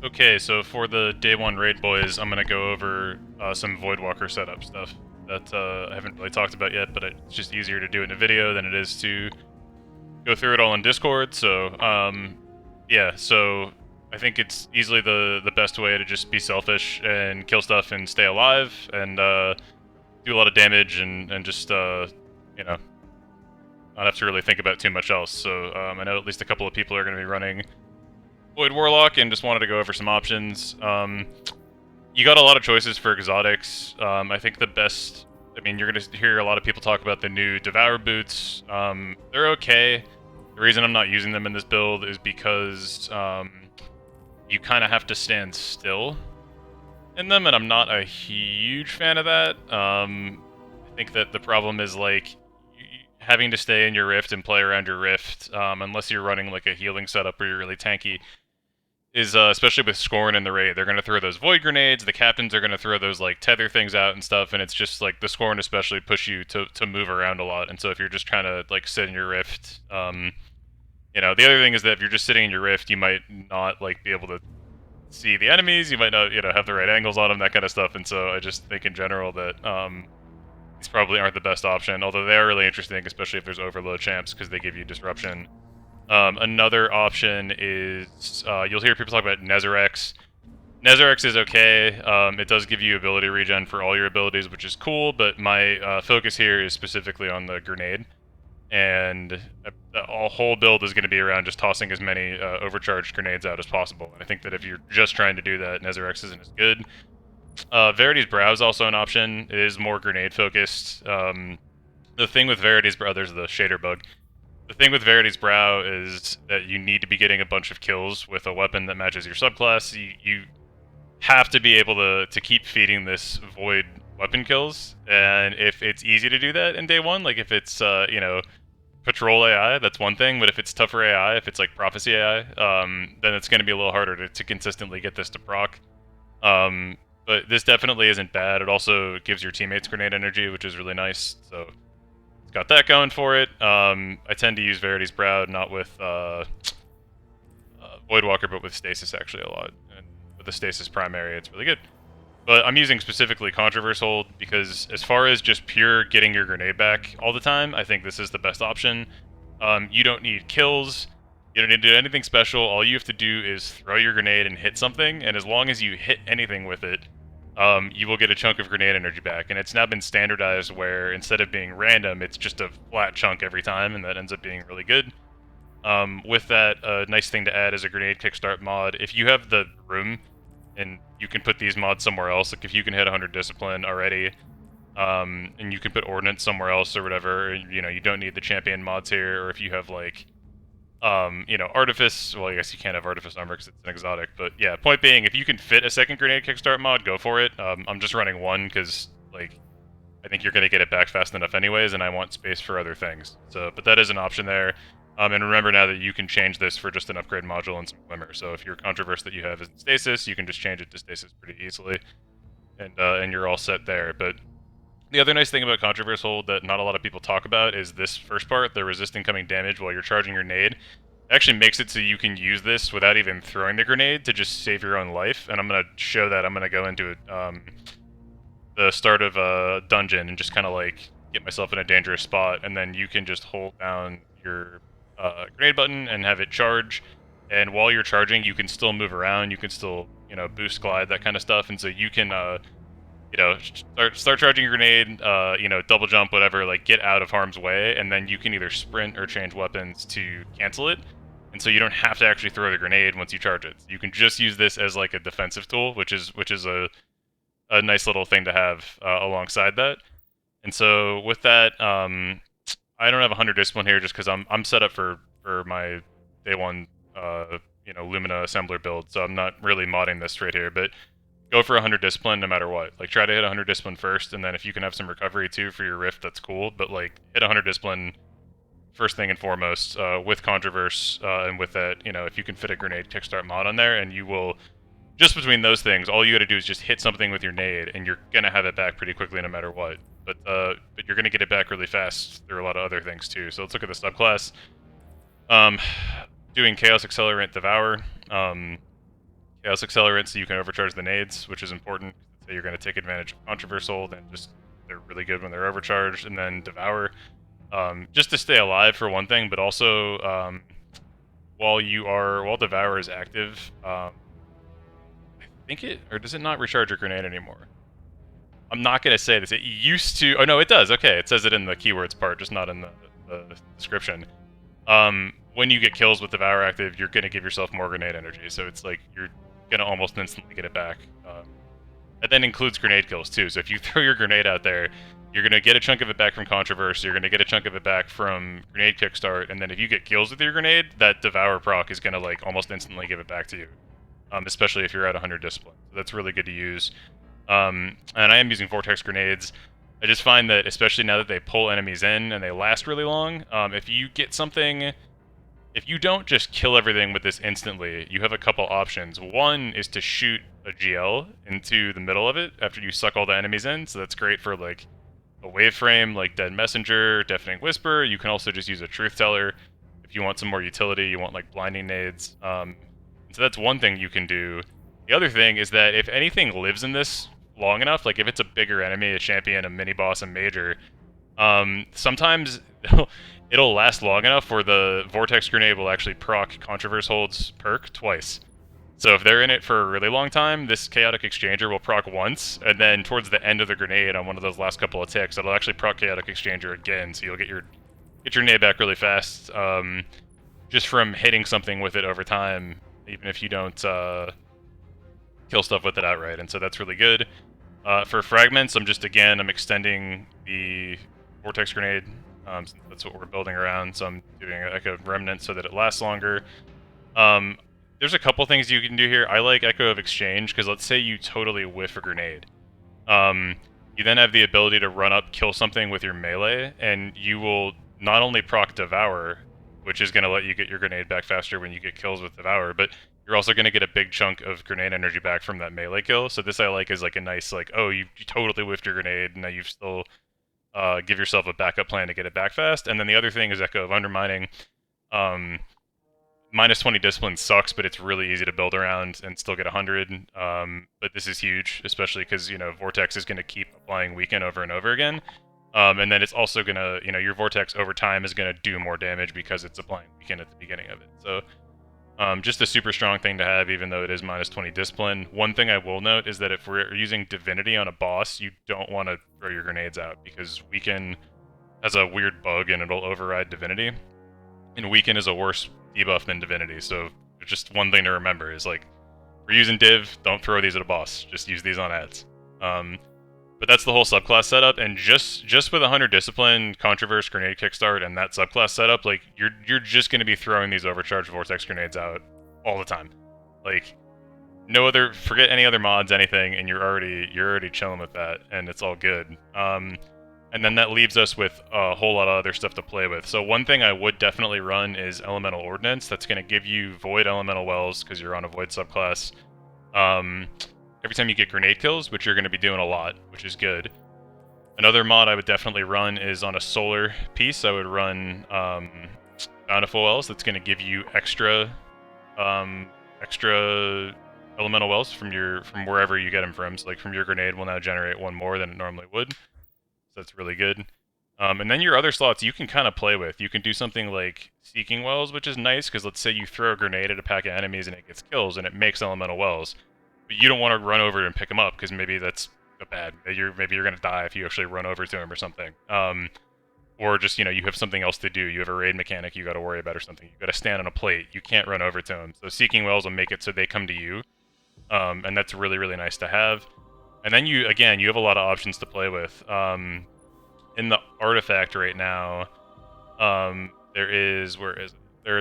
Okay, so for the day one raid boys, I'm gonna go over some Voidwalker setup stuff that I haven't really talked about yet, but it's just easier to do in a video than it is to go through it all in Discord. So, yeah, so I think it's easily the best way to just be selfish and kill stuff and stay alive and do a lot of damage and just you know, not have to really think about too much else. So I know at least a couple of people are going to be running Void Warlock and just wanted to go over some options. You got a lot of choices for exotics. I think the best. I mean, you're going to hear a lot of people talk about the new Devour boots. They're okay. The reason I'm not using them in this build is because you kind of have to stand still in them, and I'm not a huge fan of that. I think that the problem is like having to stay in your rift and play around your rift, unless you're running like a healing setup or you're really tanky, is especially with Scorn in the raid. They're gonna throw those void grenades. The captains are gonna throw those like tether things out and stuff, and it's just like the Scorn especially push you to move around a lot. And so if you're just trying to like sit in your rift, the other thing is that if you're just sitting in your rift, you might not like be able to see the enemies. You might not have the right angles on them, that kind of stuff. And so I just think in general that these probably aren't the best option, although they are really interesting, especially if there's overload champs because they give you disruption. Another option is you'll hear people talk about Nezarex. Nezarex is okay. It does give you ability regen for all your abilities, which is cool, but my focus here is specifically on the grenade. And the whole build is going to be around just tossing as many overcharged grenades out as possible. And I think that if you're just trying to do that, Nezarex isn't as good. Verity's Brow is also an option. It is more grenade focused. The thing with Verity's Brow, there's the shader bug. The thing with Verity's Brow is that you need to be getting a bunch of kills with a weapon that matches your subclass. You have to be able to keep feeding this void weapon kills, and if it's easy to do that in day one, like if it's patrol AI, that's one thing. But if it's tougher AI, if it's like prophecy AI, then it's going to be a little harder to consistently get this to proc. But this definitely isn't bad. It also gives your teammates grenade energy, which is really nice. So it's got that going for it. I tend to use Verity's Brow, not with Voidwalker, but with Stasis actually a lot. And with the Stasis primary, it's really good. But I'm using specifically Contraverse hold because as far as just pure getting your grenade back all the time, I think this is the best option. You don't need kills. You don't need to do anything special. All you have to do is throw your grenade and hit something, and as long as you hit anything with it, you will get a chunk of grenade energy back. And it's now been standardized where instead of being random, it's just a flat chunk every time, and that ends up being really good. With that, a nice thing to add is a grenade kickstart mod. If you have the room, and you can put these mods somewhere else, like if you can hit 100 discipline already, and you can put ordinance somewhere else or whatever, you don't need the champion mods here, or if you have like artifice, well, I guess you can't have artifice armor because it's an exotic, but yeah, point being, if you can fit a second grenade kickstart mod, go for it. I'm just running one because like I think you're going to get it back fast enough anyways, and I want space for other things. So, but that is an option there. And remember now that you can change this for just an upgrade module and some glimmer. So if your Contraverse that you have is in stasis, you can just change it to stasis pretty easily, and you're all set there. But the other nice thing about Contraverse hold that not a lot of people talk about is this first part, the resist incoming damage while you're charging your nade. It actually makes it so you can use this without even throwing the grenade to just save your own life. And I'm going to show that. I'm going to go into the start of a dungeon and just kind of like get myself in a dangerous spot, and then you can just hold down your grenade button and have it charge. And while you're charging, you can still move around. You can still, boost glide, that kind of stuff. And so you can, start charging your grenade, double jump, whatever, like get out of harm's way, and then you can either sprint or change weapons to cancel it. And so you don't have to actually throw the grenade once you charge it. You can just use this as like a defensive tool, which is a nice little thing to have alongside that. And so with that, I don't have 100 discipline here just because I'm set up for my day one Lumina assembler build, so I'm not really modding this right here. But go for 100 discipline no matter what. Like try to hit 100 discipline first, and then if you can have some recovery too for your rift, that's cool. But like hit 100 discipline first thing and foremost with Contraverse, and with that, if you can fit a grenade kickstart mod on there, and you will. Just between those things, all you got to do is just hit something with your nade, and you're gonna have it back pretty quickly no matter what. But you're gonna get it back really fast through a lot of other things too. So let's look at the subclass. Doing Chaos Accelerant Devour. Chaos chaos accelerant so you can overcharge the nades, which is important. So you're going to take advantage of Contraverse hold, and just they're really good when they're overcharged. And then devour, just to stay alive for one thing, but also while devour is active, I think or does it not recharge your grenade anymore? I'm not going to say this. It used to. Oh no, it does. Okay, it says it in the keywords part, just not in the description. When you get kills with Devour active, you're going to give yourself more grenade energy, so it's like you're going to almost instantly get it back. That then includes grenade kills too, so if you throw your grenade out there, you're going to get a chunk of it back from Contraverse, you're going to get a chunk of it back from grenade kickstart, and then if you get kills with your grenade, that Devour proc is going to like almost instantly give it back to you, especially if you're at 100 discipline. So that's really good to use. And I am using Vortex grenades. I just find that, especially now that they pull enemies in and they last really long, if you get something... If you don't just kill everything with this instantly, you have a couple options. One is to shoot a GL into the middle of it after you suck all the enemies in, so that's great for like a wave frame like Dead Messenger, Deafening Whisper. You can also just use a Truth Teller if you want some more utility, you want like blinding nades. So that's one thing you can do. The other thing is that if anything lives in this long enough, like if it's a bigger enemy, a champion, a mini boss, a major, sometimes it'll last long enough where the Vortex Grenade will actually proc Contraverse Hold's perk twice. So if they're in it for a really long time, this Chaotic Exchanger will proc once, and then towards the end of the grenade on one of those last couple of ticks, it'll actually proc Chaotic Exchanger again, so you'll get your nade back really fast, just from hitting something with it over time, even if you don't kill stuff with it outright, and so that's really good. For fragments, I'm extending the Vortex Grenade, since that's what we're building around, so I'm doing Echo Remnant so that it lasts longer. There's a couple things you can do here. I like Echo of Exchange, because let's say you totally whiff a grenade. You then have the ability to run up, kill something with your melee, and you will not only proc Devour, which is going to let you get your grenade back faster when you get kills with Devour, but you're also going to get a big chunk of grenade energy back from that melee kill. So this I like is like a nice, like, oh, you totally whiffed your grenade, and now you've still give yourself a backup plan to get it back fast. And then the other thing is Echo of Undermining. Minus 20 discipline sucks, but it's really easy to build around and still get 100. But this is huge, especially because, you know, Vortex is going to keep applying Weaken over and over again. And then it's also going to, you know, your Vortex over time is going to do more damage because it's applying Weaken at the beginning of it. So just a super strong thing to have, even though it is minus 20 discipline. One thing I will note is that if we're using Divinity on a boss, you don't want to throw your grenades out, because Weaken has a weird bug and it'll override Divinity. And Weaken is a worse debuff than Divinity, so just one thing to remember is, like, if we're using Div, don't throw these at a boss, just use these on ads. But that's the whole subclass setup, and just with 100 discipline, Contraverse, Grenade Kickstart, and that subclass setup, like, you're just going to be throwing these overcharged Vortex Grenades out all the time. Like, forget any other mods, anything, and you're already chilling with that, and it's all good. And then that leaves us with a whole lot of other stuff to play with. So one thing I would definitely run is Elemental Ordinance. That's going to give you Void Elemental Wells, because you're on a Void subclass. Every time you get grenade kills, which you're going to be doing a lot, which is good. Another mod I would definitely run is on a solar piece. I would run Bountiful Wells. That's going to give you extra elemental wells from wherever you get them from. So, like, from your grenade will now generate one more than it normally would. So that's really good. And then your other slots you can kind of play with. You can do something like Seeking Wells, which is nice, because let's say you throw a grenade at a pack of enemies and it gets kills and it makes elemental wells. But you don't want to run over and pick them up, because maybe that's bad. Maybe you're going to die if you actually run over to him or something. Or just, you know, you have something else to do. You have a raid mechanic you got to worry about or something. You got to stand on a plate. You can't run over to him. So Seeking Wells will make it so they come to you. And that's really, really nice to have. And then you have a lot of options to play with. In the artifact right now, there's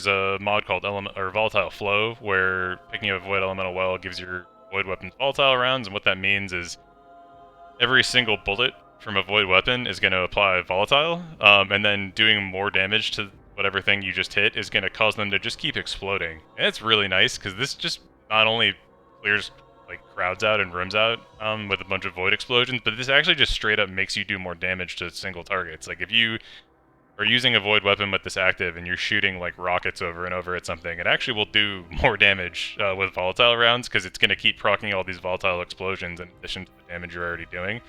a mod called Volatile Flow, where picking up a Void Elemental Well gives your Void weapons volatile rounds, and what that means is every single bullet from a Void weapon is going to apply volatile, and then doing more damage to whatever thing you just hit is going to cause them to just keep exploding. And it's really nice, because this just not only clears, like, crowds out and rooms out with a bunch of Void explosions, but this actually just straight up makes you do more damage to single targets. Like, if you are using a void weapon with this active and you're shooting like rockets over and over at something, it actually will do more damage with volatile rounds because it's going to keep proccing all these volatile explosions in addition to the damage you're already doing.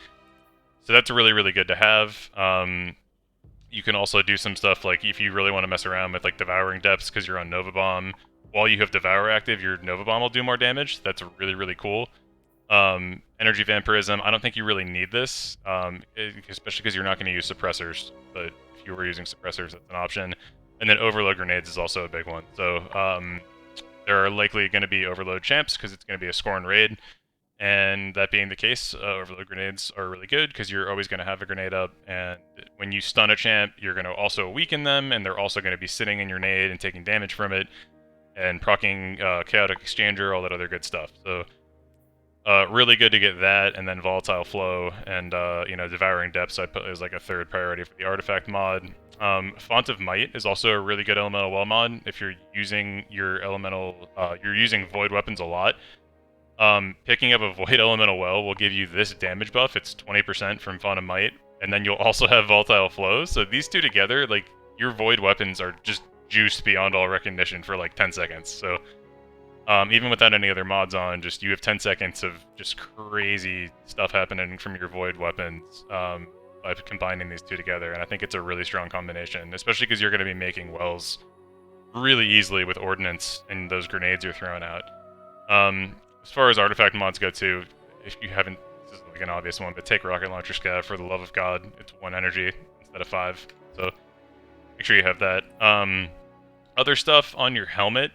So that's really, really good to have. You can also do some stuff like if you really want to mess around with like devouring depths because you're on Nova Bomb. While you have Devour active, your Nova Bomb will do more damage. That's really, really cool. Energy Vampirism, I don't think you really need this, especially because you're not going to use suppressors, but if you were using suppressors, that's an option. And then Overload Grenades is also a big one. So there are likely going to be Overload champs because it's going to be a Scorn raid. And that being the case, Overload Grenades are really good because you're always going to have a grenade up, and when you stun a champ, you're going to also weaken them, and they're also going to be sitting in your nade and taking damage from it, and proccing Chaotic Exchanger, all that other good stuff. So really good to get that, and then Volatile Flow, and Devouring Depths I put as like a third priority for the Artifact mod. Font of Might is also a really good Elemental Well mod if you're using your Elemental, you're using Void weapons a lot. Picking up a Void Elemental Well will give you this damage buff. It's 20% from Font of Might, and then you'll also have Volatile Flow. So these two together, like, your Void weapons are just juiced beyond all recognition for like 10 seconds. So even without any other mods on, just you have 10 seconds of just crazy stuff happening from your Void weapons by combining these two together. And I think it's a really strong combination, especially because you're going to be making wells really easily with ordnance and those grenades you're throwing out. As far as artifact mods go too, if you haven't, this is like an obvious one, but take Rocket Launcher Scav for the love of God. It's 1 energy instead of 5, so make sure you have that. Other stuff on your helmet,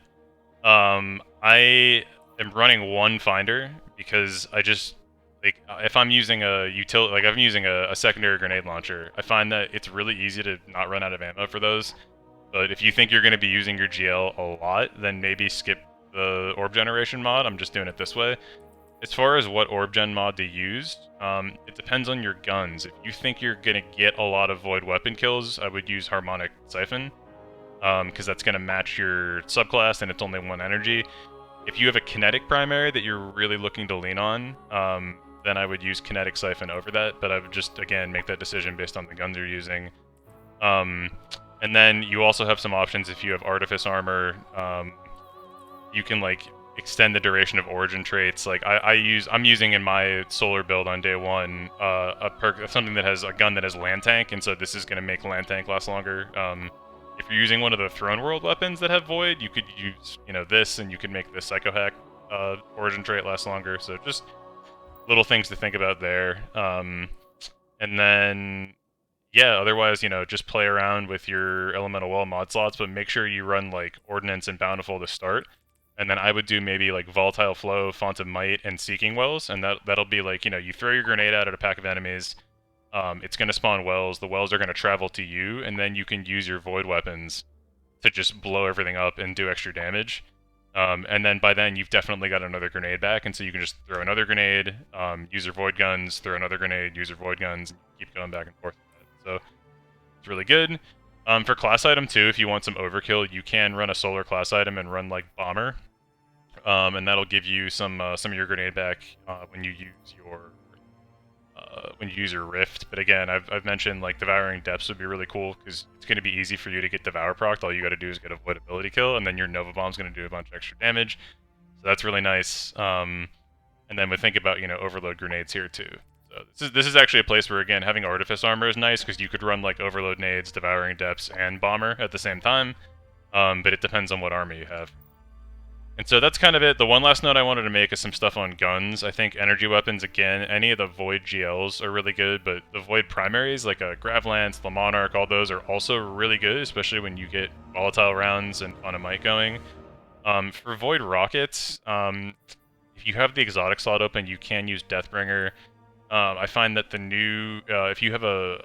I am running 1 Finder because I just, like, if I'm using a utility, like I'm using a secondary grenade launcher, I find that it's really easy to not run out of ammo for those. But if you think you're going to be using your GL a lot, then maybe skip the orb generation mod. I'm just doing it this way. As far as what orb gen mod to use, it depends on your guns. If you think you're going to get a lot of void weapon kills, I would use Harmonic Siphon, because that's going to match your subclass and it's only 1 energy. If you have a kinetic primary that you're really looking to lean on, then I would use Kinetic Siphon over that, but I would just, again, make that decision based on the guns you're using. And then you also have some options if you have Artifice Armor. You can like extend the duration of origin traits. Like I'm using in my solar build on day 1 a perk, something that has a gun that has land tank, and so this is going to make land tank last longer. If you're using one of the Throne World weapons that have void, you could use this, and you could make the Psycho Hack origin trait last longer. So just little things to think about there. And then yeah, otherwise, just play around with your Elemental Well mod slots, but make sure you run like Ordnance and Bountiful to start. And then I would do maybe like Volatile Flow, Font of Might, and Seeking Wells, and that'll be like, you throw your grenade out at a pack of enemies, it's going to spawn wells, the wells are going to travel to you, and then you can use your Void weapons to just blow everything up and do extra damage. And then by then, you've definitely got another grenade back, and so you can just throw another grenade, use your Void guns, throw another grenade, use your Void guns, and keep going back and forth with it. So it's really good. For class item too, if you want some overkill, you can run a solar class item and run like Bomber. And that'll give you some of your grenade back when you use your Rift. But again, I've mentioned like Devouring Depths would be really cool because it's going to be easy for you to get Devour procced. All you got to do is get a Void ability kill, and then your Nova Bomb's going to do a bunch of extra damage. So that's really nice. And then we think about Overload Grenades here too. So this is actually a place where, again, having Artifice Armor is nice because you could run like Overload Nades, Devouring Depths, and Bomber at the same time. But it depends on what army you have. And so that's kind of it. The one last note I wanted to make is some stuff on guns. I think energy weapons, again, any of the Void GLs are really good, but the Void primaries, like a Gravlance, the Monarch, all those are also really good, especially when you get volatile rounds and on a mic going. For Void rockets, if you have the exotic slot open, you can use Deathbringer. I find that the new, if you have a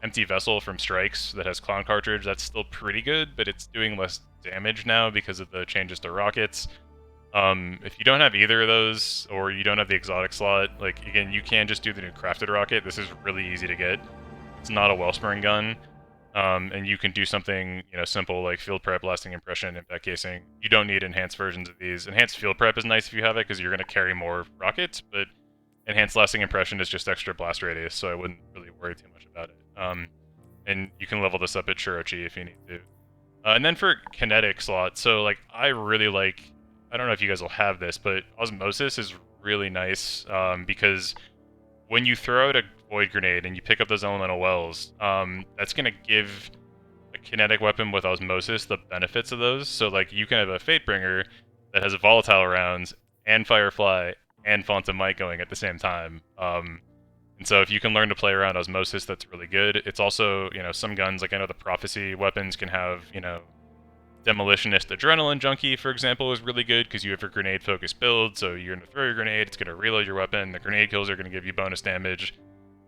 empty vessel from Strikes that has Clown Cartridge, that's still pretty good, but it's doing less damage now because of the changes to rockets. If you don't have either of those, or you don't have the exotic slot, like, again, you can just do the new crafted rocket. This is really easy to get. It's not a Wellspring gun, and you can do something, simple like Field Prep, Lasting Impression, Impact Casing. You don't need enhanced versions of these. Enhanced Field Prep is nice if you have it, because you're going to carry more rockets, but Enhanced Lasting Impression is just extra blast radius, so I wouldn't really worry too much about it. and you can level this up at Shirochi if you need to. And then for kinetic slot, so like I really like, I don't know if you guys will have this, but Osmosis is really nice because when you throw out a Void Grenade and you pick up those Elemental Wells, that's going to give a kinetic weapon with Osmosis the benefits of those. So like you can have a Fatebringer that has a volatile rounds and Firefly and Font of Might going at the same time. And so if you can learn to play around Osmosis, that's really good. It's also, you know, some guns, like I know the Prophecy weapons can have, you know, Demolitionist Adrenaline Junkie, for example, is really good because you have a grenade-focused build, so you're going to throw your grenade, it's going to reload your weapon, the grenade kills are going to give you bonus damage,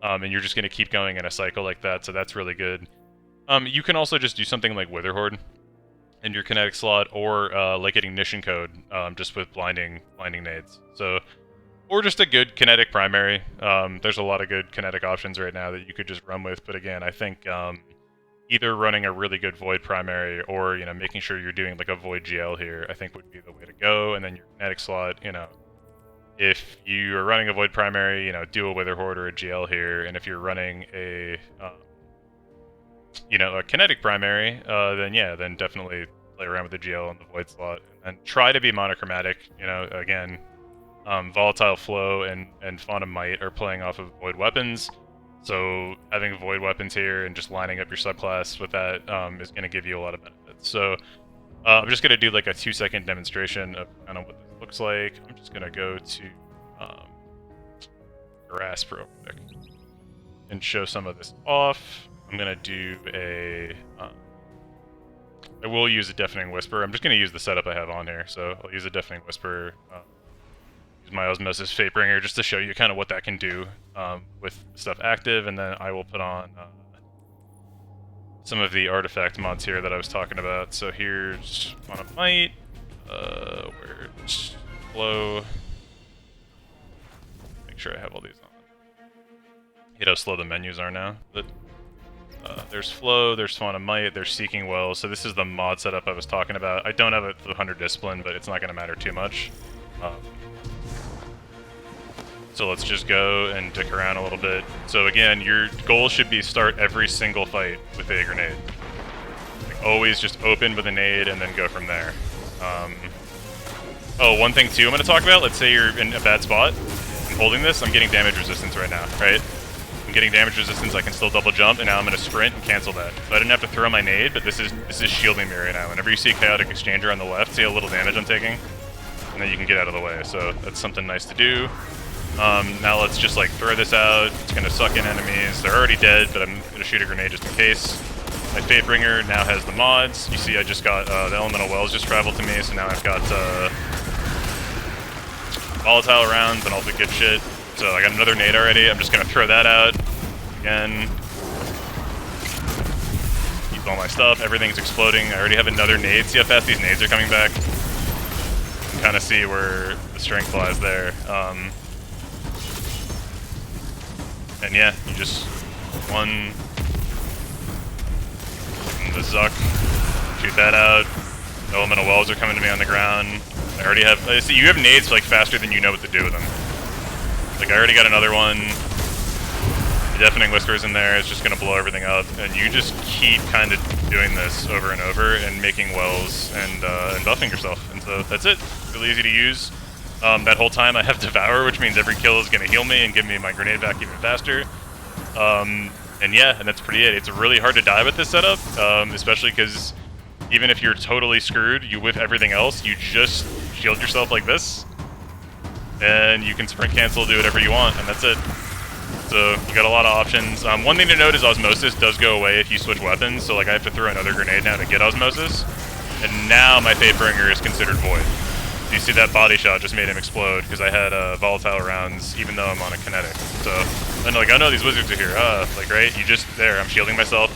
and you're just going to keep going in a cycle like that, so that's really good. You can also just do something like Witherhoard in your kinetic slot, or like Ignition Code, just with blinding nades. So, or just a good kinetic primary. There's a lot of good kinetic options right now that you could just run with, but again, I think either running a really good Void primary or, you know, making sure you're doing like a Void GL here, I think would be the way to go. And then your kinetic slot, you know, if you are running a Void primary, you know, do a Witherhoard or a GL here. And if you're running a, you know, a kinetic primary, then yeah, then definitely play around with the GL and the Void slot. And try to be monochromatic, you know, again, Volatile Flow and Font of Might are playing off of Void weapons. So having Void weapons here and just lining up your subclass with that is going to give you a lot of benefits. So I'm just going to do like a 2-second demonstration of kind of what this looks like. I'm just going to go to Grasp real quick and show some of this off. I'm going to do a... I will use a Deafening Whisper. I'm just going to use the setup I have on here. So I'll use a Deafening Whisper. Use my Osmosis Fatebringer just to show you kind of what that can do with stuff active, and then I will put on some of the artifact mods here that I was talking about. So here's Font of Might, where's Flow, make sure I have all these on. You know how slow the menus are now, but there's Flow, there's Font of Might, there's Seeking Wells. So this is the mod setup I was talking about. I don't have it for 100 Discipline, but it's not going to matter too much. So let's just go and dick around a little bit. So again, your goal should be start every single fight with a grenade. Like always just open with a nade and then go from there. Oh, one thing too I'm going to talk about, let's say you're in a bad spot. I'm holding this, I'm getting damage resistance right now, right? I'm getting damage resistance, I can still double jump, and now I'm going to sprint and cancel that. So I didn't have to throw my nade, but this is shielding me right now. Whenever you see a Chaotic Exchanger on the left, see how little damage I'm taking? And then you can get out of the way, so that's something nice to do. Now let's just like throw this out. It's gonna suck in enemies. They're already dead, but I'm gonna shoot a grenade just in case. My Fatebringer now has the mods. You see I just got the Elemental Wells just traveled to me, so now I've got volatile rounds and all the good shit. So I got another nade already. I'm just gonna throw that out. Again. Keep all my stuff. Everything's exploding. I already have another nade. See how fast these nades are coming back? You can kind of see where the strength lies there. And yeah, you just one the Zuck, shoot that out. Elemental Wells are coming to me on the ground. I already have. See, you have nades like faster than you know what to do with them. Like I already got another one. The Deafening Whisper's in there. It's just gonna blow everything up, and you just keep kind of doing this over and over and making wells and buffing yourself. And so that's it. Really easy to use. That whole time I have Devour, which means every kill is going to heal me and give me my grenade back even faster. And yeah, and that's pretty it. It's really hard to die with this setup, especially because even if you're totally screwed, you whiff everything else, you just shield yourself like this, and you can sprint cancel, do whatever you want, and that's it. So you got a lot of options. One thing to note is Osmosis does go away if you switch weapons, so like I have to throw another grenade now to get Osmosis, and now my Fatebringer is considered Void. You see that body shot just made him explode because I had volatile rounds even though I'm on a kinetic. So then like, oh no, these wizards are here. Like right, you just there. I'm shielding myself.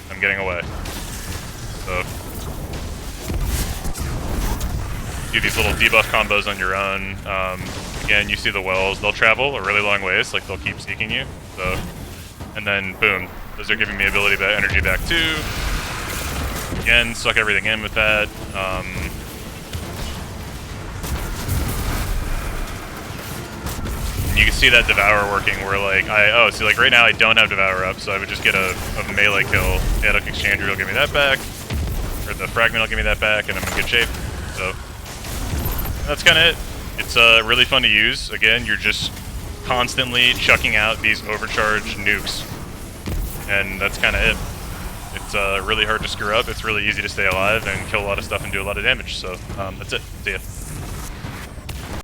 I'm getting away. So do these little debuff combos on your own. Again, you see the wells. They'll travel a really long ways. Like they'll keep seeking you. So and then boom, those are giving me ability back, energy back too. Again, suck everything in with that. you can see that Devour working where like, see like right now I don't have Devour up, so I would just get a melee kill. Chaotic Exchanger will give me that back, or the Fragment will give me that back, and I'm in good shape. So, that's kind of it. It's really fun to use. Again, you're just constantly chucking out these overcharged nukes, and that's kind of it. It's really hard to screw up. It's really easy to stay alive and kill a lot of stuff and do a lot of damage. So that's it. See ya.